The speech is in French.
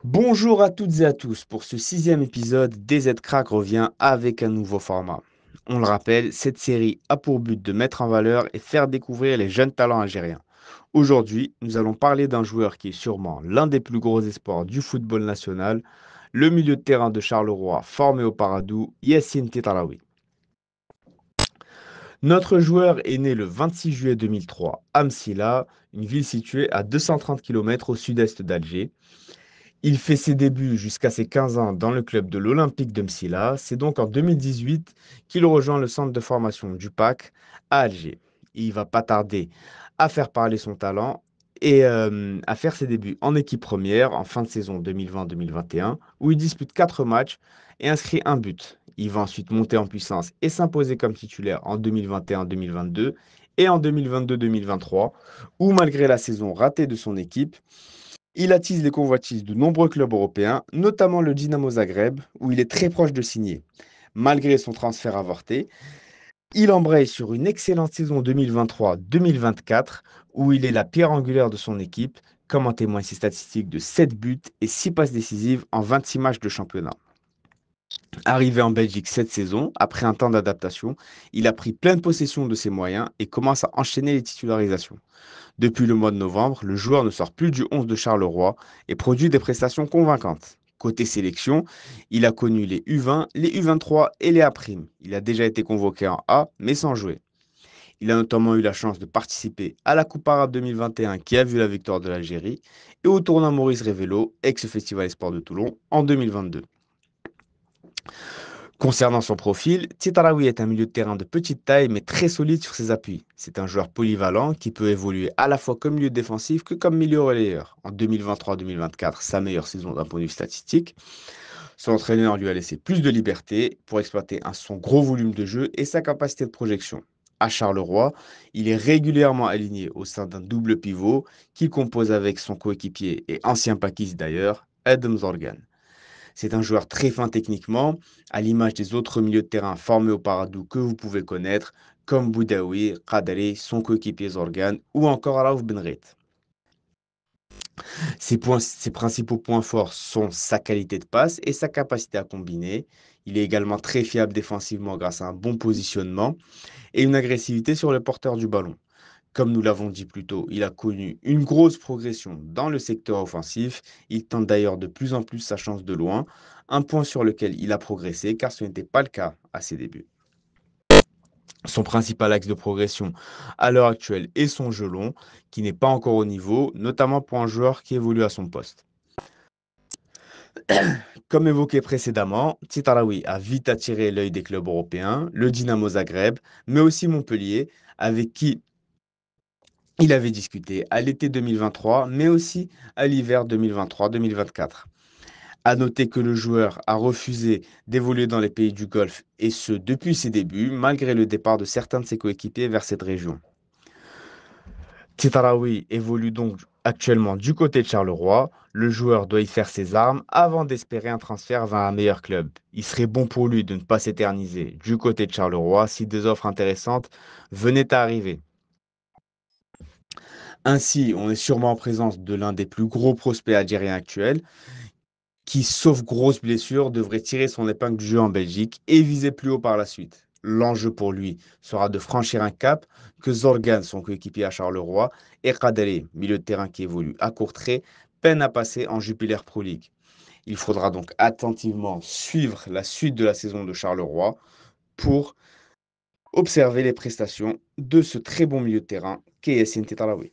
Bonjour à toutes et à tous. Pour ce sixième épisode, DZ Crack revient avec un nouveau format. On le rappelle, cette série a pour but de mettre en valeur et faire découvrir les jeunes talents algériens. Aujourd'hui, nous allons parler d'un joueur qui est sûrement l'un des plus gros espoirs du football national, le milieu de terrain de Charleroi formé au Paradou, Yassine Titarawi. Notre joueur est né le 26 juillet 2003 à Msila, une ville située à 230 km au sud-est d'Alger. Il fait ses débuts jusqu'à ses 15 ans dans le club de l'Olympique de Msila. C'est donc en 2018 qu'il rejoint le centre de formation du PAC à Alger. Il va pas tarder à faire parler son talent et à faire ses débuts en équipe première en fin de saison 2020-2021 où il dispute 4 matchs et inscrit un but. Il va ensuite monter en puissance et s'imposer comme titulaire en 2021-2022 et en 2022-2023 où malgré la saison ratée de son équipe, il attise les convoitises de nombreux clubs européens, notamment le Dynamo Zagreb, où il est très proche de signer. Malgré son transfert avorté, il embraye sur une excellente saison 2023-2024, où il est la pierre angulaire de son équipe, comme en témoignent ses statistiques de 7 buts et 6 passes décisives en 26 matchs de championnat. Arrivé en Belgique cette saison, après un temps d'adaptation, il a pris pleine possession de ses moyens et commence à enchaîner les titularisations. Depuis le mois de novembre, le joueur ne sort plus du 11 de Charleroi et produit des prestations convaincantes. Côté sélection, il a connu les U20, les U23 et les A'. Il a déjà été convoqué en A, mais sans jouer. Il a notamment eu la chance de participer à la Coupe arabe 2021 qui a vu la victoire de l'Algérie et au tournoi Maurice Révélo, ex-Festival Espoir de Toulon, en 2022. Concernant son profil, Titarawi est un milieu de terrain de petite taille mais très solide sur ses appuis. C'est un joueur polyvalent qui peut évoluer à la fois comme milieu défensif que comme milieu relayeur. En 2023-2024, sa meilleure saison d'un point de vue statistique, son entraîneur lui a laissé plus de liberté pour exploiter son gros volume de jeu et sa capacité de projection. À Charleroi, il est régulièrement aligné au sein d'un double pivot qu'il compose avec son coéquipier et ancien paquiste d'ailleurs, Adam Zorgan. C'est un joueur très fin techniquement, à l'image des autres milieux de terrain formés au Paradou que vous pouvez connaître, comme Boudaoui, Kadri, son coéquipier Zorgan ou encore Raouf Benrit. Ses principaux points forts sont sa qualité de passe et sa capacité à combiner. Il est également très fiable défensivement grâce à un bon positionnement et une agressivité sur le porteur du ballon. Comme nous l'avons dit plus tôt, il a connu une grosse progression dans le secteur offensif. Il tente d'ailleurs de plus en plus sa chance de loin, un point sur lequel il a progressé car ce n'était pas le cas à ses débuts. Son principal axe de progression à l'heure actuelle est son jeu long, qui n'est pas encore au niveau, notamment pour un joueur qui évolue à son poste. Comme évoqué précédemment, Titarawi a vite attiré l'œil des clubs européens, le Dynamo Zagreb, mais aussi Montpellier, avec qui il avait discuté à l'été 2023, mais aussi à l'hiver 2023-2024. À noter que le joueur a refusé d'évoluer dans les pays du Golfe, et ce depuis ses débuts, malgré le départ de certains de ses coéquipiers vers cette région. Titarawi évolue donc actuellement du côté de Charleroi. Le joueur doit y faire ses armes avant d'espérer un transfert vers un meilleur club. Il serait bon pour lui de ne pas s'éterniser du côté de Charleroi si des offres intéressantes venaient à arriver. Ainsi, on est sûrement en présence de l'un des plus gros prospects algériens actuels, qui, sauf grosse blessure, devrait tirer son épingle du jeu en Belgique et viser plus haut par la suite. L'enjeu pour lui sera de franchir un cap que Zorgan, son coéquipier à Charleroi, et Kadri, milieu de terrain qui évolue à court trait, peine à passer en Jupiler Pro League. Il faudra donc attentivement suivre la suite de la saison de Charleroi pour observer les prestations de ce très bon milieu de terrain qu'est Yassine Titalawi.